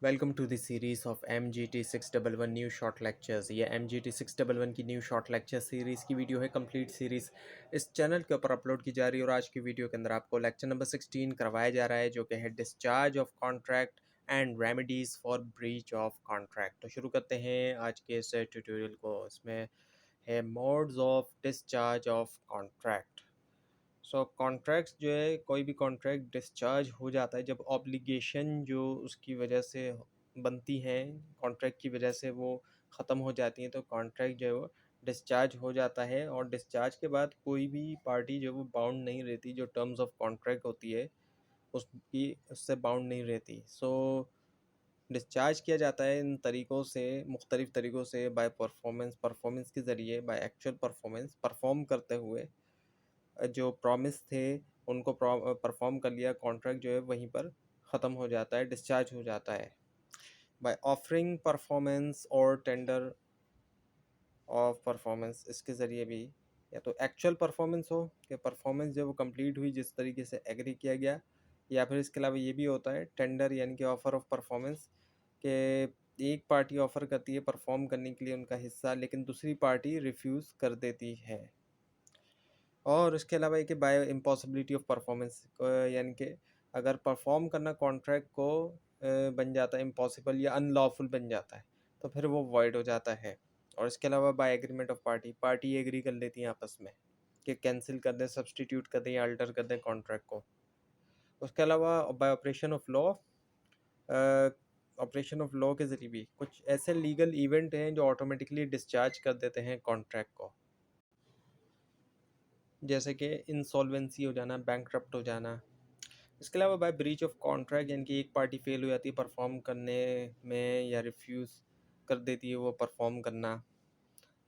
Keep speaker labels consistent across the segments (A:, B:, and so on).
A: Welcome to the series of MGT 611 new short lectures. ये MGT 611 की new short lecture series की video है। Complete series इस channel के ऊपर अपलोड की जा रही है और आज की वीडियो के अंदर आपको लेक्चर नंबर 16 करवाया जा रहा है, जो कि है discharge of contract and remedies for breach of contract. तो शुरू करते हैं आज के इस ट्यूटोरियल को। इसमें है modes of discharge of contract. Contracts जो है, कोई भी कॉन्ट्रैक्ट डिस्चार्ज हो जाता है जब ऑब्लिगेशन जो उसकी वजह से बनती हैं, कॉन्ट्रैक्ट की वजह से वो ख़त्म हो जाती हैं, तो कॉन्ट्रैक्ट जो है वो डिस्चार्ज हो जाता है। और डिस्चार्ज के बाद कोई भी पार्टी जो वो बाउंड नहीं रहती, जो टर्म्स ऑफ कॉन्ट्रैक्ट होती है उसकी उससे बाउंड नहीं रहती। डिस्चार्ज किया जाता है इन तरीक़ों से, मुख्तलिफ़ तरीक़ों से, बाय परफॉर्मेंस के ज़रिए, बाय एक्चुअल परफॉर्मेंस परफॉर्म करते हुए। जो प्रॉमिस थे उनको परफॉर्म कर लिया, कॉन्ट्रैक्ट जो है वहीं पर ख़त्म हो जाता है, डिस्चार्ज हो जाता है। बाय ऑफरिंग परफॉर्मेंस और टेंडर ऑफ परफॉर्मेंस, इसके ज़रिए भी या तो एक्चुअल परफॉर्मेंस हो कि परफॉर्मेंस जो वो कंप्लीट हुई जिस तरीके से एग्री किया गया, या फिर इसके अलावा ये भी होता है टेंडर, यानी कि ऑफ़र ऑफ परफॉर्मेंस, के एक पार्टी ऑफ़र करती है परफॉर्म करने के लिए उनका हिस्सा, लेकिन दूसरी पार्टी रिफ्यूज़ कर देती है। और उसके अलावा एक बाय इम्पॉसिबिलिटी ऑफ परफॉर्मेंस, यानी कि अगर परफॉर्म करना कॉन्ट्रैक्ट को बन जाता है इम्पॉसिबल या अनलॉफुल बन जाता है, तो फिर वो वॉइड हो जाता है। और इसके अलावा by agreement of party agree कर लेती हैं आपस में कि कैंसिल कर दें, सब्सटीट्यूट कर दें या अल्टर कर दें कॉन्ट्रैक्ट को। उसके अलावा बाय ऑपरेशन ऑफ लॉ के ज़रिए भी कुछ ऐसे लीगल इवेंट हैं जो ऑटोमेटिकली डिस्चार्ज कर देते हैं कॉन्ट्रैक्ट को, जैसे कि इंसॉल्वेंसी हो जाना, बैंकरप्ट हो जाना। इसके अलावा बाय ब्रीच ऑफ कॉन्ट्रैक्ट, यानी कि एक पार्टी फेल हो जाती है परफॉर्म करने में या रिफ्यूज़ कर देती है वो परफॉर्म करना,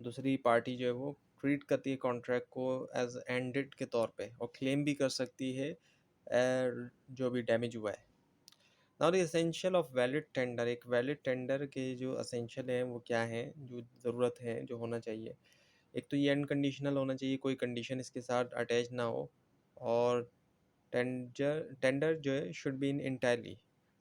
A: दूसरी पार्टी जो है वो ट्रीट करती है कॉन्ट्रैक्ट को एज एंडेड के तौर पे और क्लेम भी कर सकती है जो भी डैमेज हुआ है। Now the essential of valid tender, एक वैलिड टेंडर के जो एसेंशियल हैं वो क्या हैं, जो ज़रूरत है, जो होना चाहिए। एक तो ये अनकंडीशनल होना चाहिए, कोई कंडीशन इसके साथ अटैच ना हो। और टेंडर जो है should be in entirely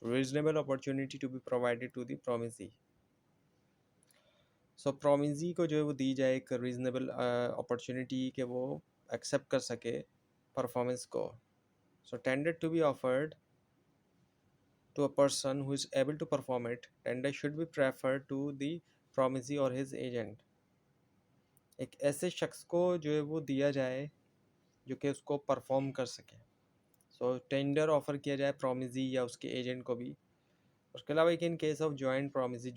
A: reasonable opportunity to be provided to the promisee. Promisee को जो है वो दी जाए एक रीजनेबल अपॉर्चुनिटी कि वो एक्सेप्ट कर सके परफॉर्मेंस को। Tender to be offered to a person who is able to perform it, tender should be preferred to the promisee or his agent। एक ऐसे शख्स को जो है वो दिया जाए जो कि उसको परफॉर्म कर सके। टेंडर ऑफर किया जाए प्रोमिसी या उसके एजेंट को भी। उसके अलावा एक in case of joint promisee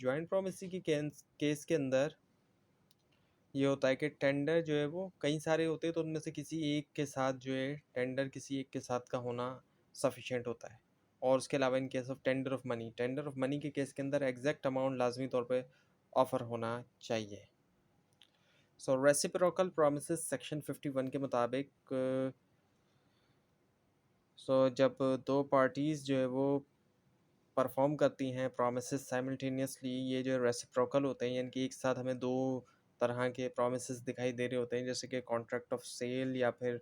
A: की केस के अंदर ये होता है कि टेंडर जो है वो कई सारे होते हैं, तो उनमें से किसी एक के साथ जो है टेंडर किसी एक के साथ का होना सफिशिएंट होता है। और उसके अलावा in case of tender of money के केस के अंदर एग्जैक्ट अमाउंट लाजमी तौर पे ऑफर होना चाहिए। रेसिप्रोकल प्रोमिसेस सेक्शन 51 के मुताबिक जब दो पार्टीज़ जो है वो परफॉर्म करती हैं प्रोमिसेस साइमल्टेनियसली, ये जो रेसिप्रोकल होते हैं, यानी कि एक साथ हमें दो तरह के प्रोमिसेस दिखाई दे रहे होते हैं, जैसे कि कॉन्ट्रैक्ट ऑफ सेल या फिर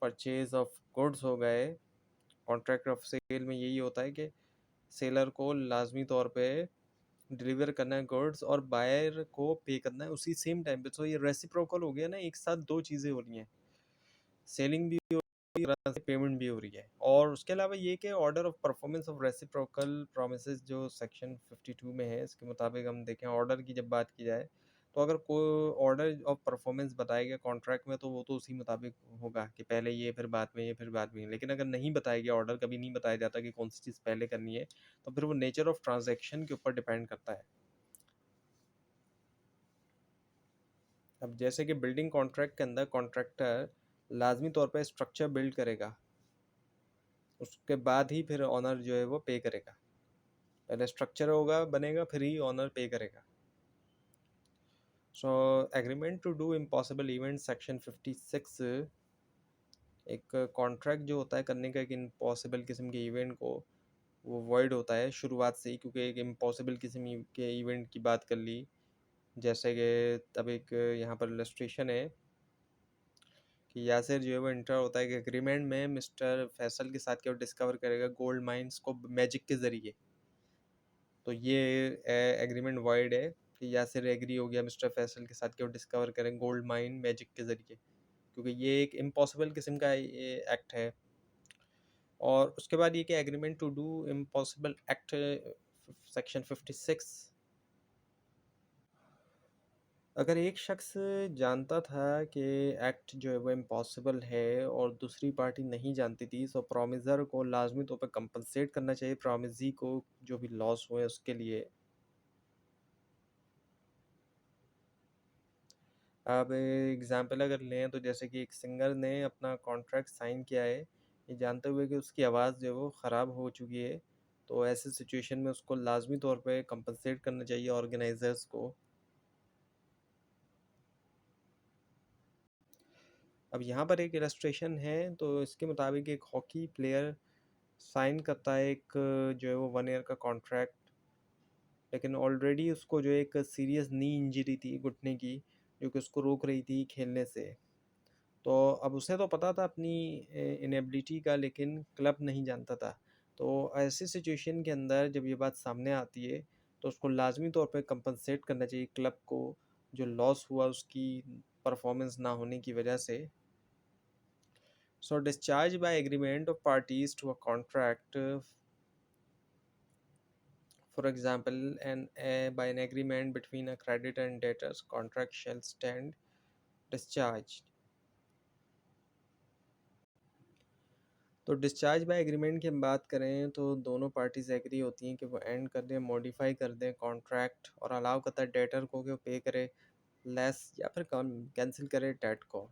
A: परचेज ऑफ गुड्स हो गए। कॉन्ट्रैक्ट ऑफ सेल में यही होता है कि सेलर को लाजमी तौर पे डिलीवर करना है गुड्स और बायर को पे करना है उसी सेम टाइम पे। ये रेसिप्रोकल हो गया ना, एक साथ दो चीज़ें हो रही हैं, सेलिंग भी हो रही है, पेमेंट भी हो रही है। और उसके अलावा ये कि order of performance of reciprocal promises जो सेक्शन 52 में है, इसके मुताबिक हम देखें ऑर्डर की जब बात की जाए, तो अगर कोई ऑर्डर ऑफ परफॉर्मेंस बताया गया कॉन्ट्रैक्ट में, तो वो तो उसी मुताबिक होगा कि पहले ये फिर बाद में ये फिर बाद में। लेकिन अगर नहीं बताया गया ऑर्डर, कभी नहीं बताया जाता कि कौन सी चीज़ पहले करनी है, तो फिर वो नेचर ऑफ ट्रांजैक्शन के ऊपर डिपेंड करता है। अब जैसे कि बिल्डिंग कॉन्ट्रैक्ट के अंदर कॉन्ट्रैक्टर लाजमी तौर पर स्ट्रक्चर बिल्ड करेगा, उसके बाद ही फिर ऑनर जो है वो पे करेगा। पहले स्ट्रक्चर होगा, बनेगा, फिर ही ऑनर पे करेगा। Agreement to do impossible event section 56, एक कॉन्ट्रैक्ट जो होता है करने का एक इम्पॉसिबल किस्म के इवेंट को, वो वॉइड होता है शुरुआत से ही, क्योंकि एक इम्पॉसिबल किस्म के इवेंट की बात कर ली। जैसे कि तब एक यहाँ पर इलस्ट्रेशन है कि यासिर जो है वो इंटर होता है कि एग्रीमेंट में मिस्टर फैसल के साथ क्या डिस्कवर करेगा गोल्ड माइंस को मैजिक के ज़रिए। तो ये एग्रीमेंट वॉइड है कि यासिर एग्री हो गया मिस्टर फैसल के साथ कि वो डिस्कवर करें गोल्ड माइन मैजिक के ज़रिए, क्योंकि ये एक इम्पॉसिबल किस्म का ये एक्ट है। और उसके बाद ये कि agreement to do impossible act section 56। अगर एक शख्स जानता था कि एक्ट जो है वो इम्पॉसिबल है और दूसरी पार्टी नहीं जानती थी, तो प्रॉमिसर को लाजमी तौर पर कंपनसेट करना चाहिए प्रॉमिसी को जो भी लॉस हुए उसके लिए। अब एग्जांपल अगर लें तो जैसे कि एक सिंगर ने अपना कॉन्ट्रैक्ट साइन किया है ये जानते हुए कि उसकी आवाज़ जो है वो ख़राब हो चुकी है, तो ऐसे सिचुएशन में उसको लाजमी तौर पे कंपनसेट करना चाहिए ऑर्गेनाइजर्स को। अब यहाँ पर एक इलस्ट्रेशन है, तो इसके मुताबिक एक हॉकी प्लेयर साइन करता है एक जो है वो 1 ईयर का कॉन्ट्रैक्ट, लेकिन ऑलरेडी उसको जो है एक सीरियस नी इंजरी थी घुटने की, जो कि उसको रोक रही थी खेलने से। तो अब उसे तो पता था अपनी इनेबिलिटी का, लेकिन क्लब नहीं जानता था। तो ऐसी सिचुएशन के अंदर जब ये बात सामने आती है तो उसको लाजमी तौर पे कंपनसेट करना चाहिए क्लब को, जो लॉस हुआ उसकी परफॉर्मेंस ना होने की वजह से। So discharge by agreement of parties to a contract, for example by an agreement between a creditor and debtors, contract shall stand discharged। तो डिस्चार्ज बाय एग्रीमेंट की हम बात करें तो दोनों पार्टीज एग्री होती हैं कि वो एंड कर दें, मॉडिफाई कर दें कॉन्ट्रैक्ट, और अलाउ करता है डेटर को कि वो पे करे लेस या फिर कैंसिल करे डेट को।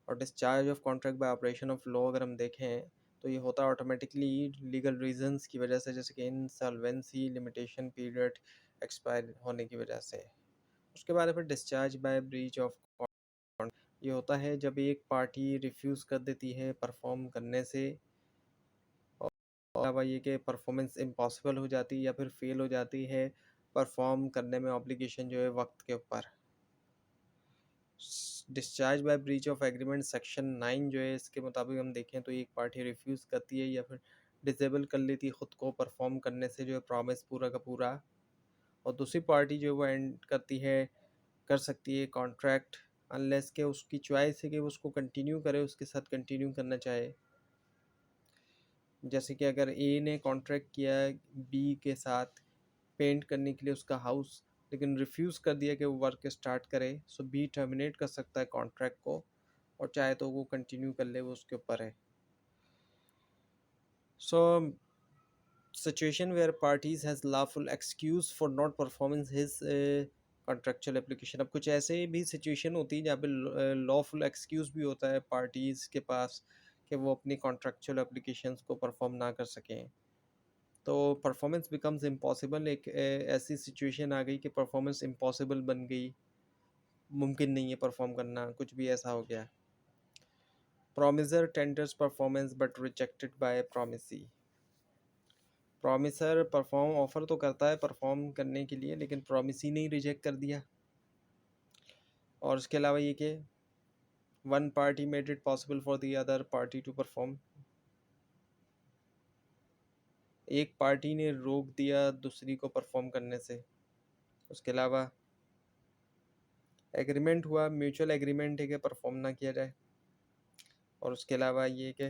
A: और discharge of contract by operation of law अगर हम देखें तो ये होता है ऑटोमेटिकली लीगल रीजंस की वजह से, जैसे कि इंसॉल्वेंसी, लिमिटेशन पीरियड एक्सपायर होने की वजह से। उसके बाद फिर discharge by breach of contract, ये होता है जब एक पार्टी रिफ्यूज़ कर देती है परफॉर्म करने से, और अलावा ये कि परफॉर्मेंस इम्पॉसिबल हो जाती है या फिर फेल हो जाती है परफॉर्म करने में ऑब्लिगेशन जो है वक्त के ऊपर। Discharge by breach of agreement section 9 जो है इसके मुताबिक हम देखें तो एक पार्टी रिफ्यूज़ करती है या फिर डिसेबल कर लेती है ख़ुद को परफॉर्म करने से जो है प्रॉमिस पूरा का पूरा, और दूसरी पार्टी जो है वो एंड करती है कर सकती है कॉन्ट्रैक्ट अनलेस के उसकी चॉइस है कि वो उसको कंटिन्यू करे, उसके साथ कंटिन्यू करना चाहे। जैसे कि अगर ए ने कॉन्ट्रैक्ट किया बी के साथ पेंट करने के लिए उसका हाउस, लेकिन रिफ्यूज़ कर दिया कि वो वर्क स्टार्ट करे, सो बी टर्मिनेट कर सकता है कॉन्ट्रैक्ट को, और चाहे तो वो कंटिन्यू कर ले, वो उसके ऊपर है। So situation where parties has lawful excuse for not performing his contractual application. अब कुछ ऐसे भी सिचुएशन होती है जहाँ पे लॉफुल एक्सक्यूज़ भी होता है पार्टीज़ के पास कि वो अपनी कॉन्ट्रेक्चुअल एप्लीकेशंस को परफॉर्म ना कर सकें, तो परफॉर्मेंस बिकम्स इम्पॉसिबल। एक ऐसी सिचुएशन आ गई कि परफॉर्मेंस इम्पॉसिबल बन गई, मुमकिन नहीं है परफॉर्म करना, कुछ भी ऐसा हो गया। Promisor tenders performance but rejected by promisee. Promisor perform offer तो करता है परफॉर्म करने के लिए, लेकिन प्रॉमिसी ने ही रिजेक्ट कर दिया। और उसके अलावा ये कि one party made it possible for the other party to perform, एक पार्टी ने रोक दिया दूसरी को परफॉर्म करने से। उसके अलावा एग्रीमेंट हुआ, म्यूचुअल एग्रीमेंट है कि परफॉर्म ना किया जाए। और उसके अलावा ये कि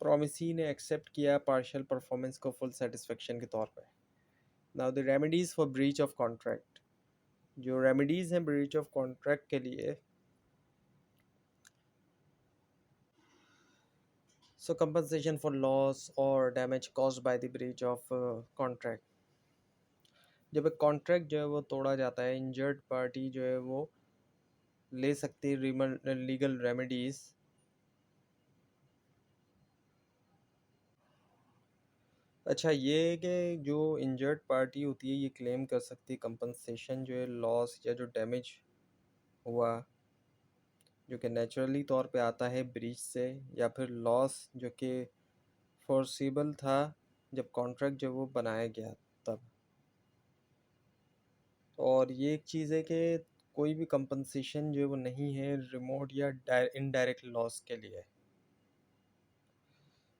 A: प्रॉमिसी ने एक्सेप्ट किया पार्शियल परफॉर्मेंस को फुल सेटिस्फेक्शन के तौर पे। Now the remedies for breach of contract, जो रेमेडीज़ हैं ब्रीच ऑफ कॉन्ट्रैक्ट के लिए, सो कंपनसेशन फॉर लॉस और damage caused by the breach of contract. जब एक कॉन्ट्रैक्ट जो है वो तोड़ा जाता है, इंजर्ड पार्टी जो है वो ले सकती है लीगल रेमेडीज़। अच्छा, ये कि जो इंजर्ड पार्टी होती है ये क्लेम कर सकती है कंपनसेशन जो है लॉस या जो डैमेज हुआ जो कि नेचुरली तौर पे आता है ब्रीच से, या फिर लॉस जो कि फोर्सिबल था जब कॉन्ट्रैक्ट जो वो बनाया गया तब। और ये एक चीज़ है कि कोई भी कंपनसेशन जो है वो नहीं है रिमोट या इनडायरेक्ट लॉस के लिए।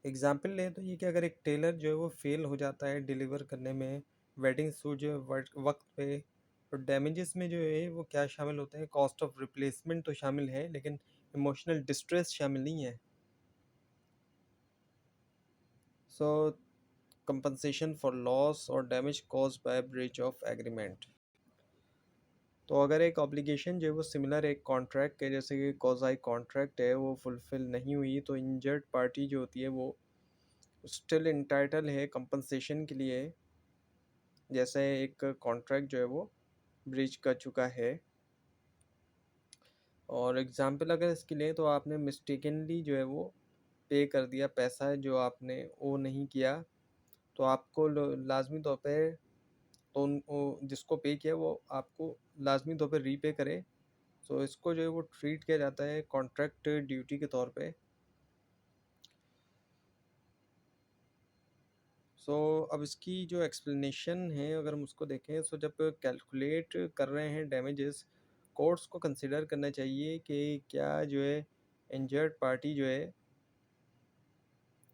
A: एग्जाम्पल लें तो ये कि अगर एक टेलर जो है वो फेल हो जाता है डिलीवर करने में वेडिंग सूट जो है वक्त पे। और डैमेजेस में जो है वो क्या शामिल होते हैं, कॉस्ट ऑफ रिप्लेसमेंट तो शामिल है लेकिन इमोशनल डिस्ट्रेस शामिल नहीं है। सो कंपनसेशन फॉर लॉस और damage cause by breach of agreement. तो अगर एक ऑब्लिगेशन जो है वो सिमिलर एक कॉन्ट्रैक्ट के जैसे कि कॉजाई कॉन्ट्रैक्ट है वो फुलफिल नहीं हुई, तो इंजर्ड पार्टी जो होती है वो स्टिल इंटाइटल है कंपनसेशन के लिए, जैसे एक कॉन्ट्रैक्ट जो है वो ब्रीच कर चुका है। और एग्जांपल अगर इसके लिए, तो आपने मिस्टेकनली जो है वो पे कर दिया पैसा जो आपने वो नहीं किया, तो आपको लाजमी तौर पे तो वो जिसको पे किया वो आपको लाजमी तौर पे रीपे करे। सो इसको जो है वो ट्रीट किया जाता है कॉन्ट्रैक्ट ड्यूटी के तौर पे। सो अब इसकी जो एक्सप्लेनेशन है अगर हम उसको देखें, सो जब कैलकुलेट कर रहे हैं डैमेजेस, कोर्ट्स को कंसिडर करना चाहिए कि क्या जो है इंजर्ड पार्टी जो है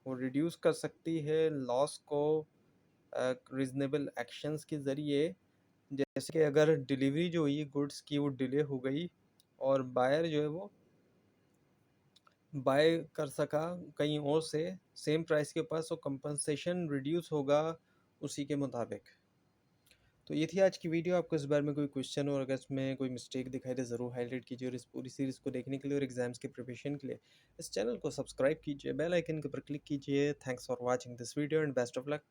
A: वो रिड्यूस कर सकती है लॉस को रीजनेबल एक्शंस के ज़रिए। जैसे कि अगर डिलीवरी जो हुई गुड्स की वो डिले हो गई और बायर जो है वो बाय कर सका कहीं और से सेम प्राइस के पास, तो कंपनसेशन रिड्यूस होगा उसी के मुताबिक। तो ये थी आज की वीडियो। आपको इस बारे में कोई क्वेश्चन हो और अगर इसमें कोई मिस्टेक दिखाई दे ज़रूर हाईलाइट कीजिए। और इस पूरी सीरीज़ को देखने के लिए और एग्जाम्स के प्रिपरेशन के लिए इस चैनल को सब्सक्राइब कीजिए, बेल आइकन के ऊपर क्लिक कीजिए। Thanks for watching this video and best of luck.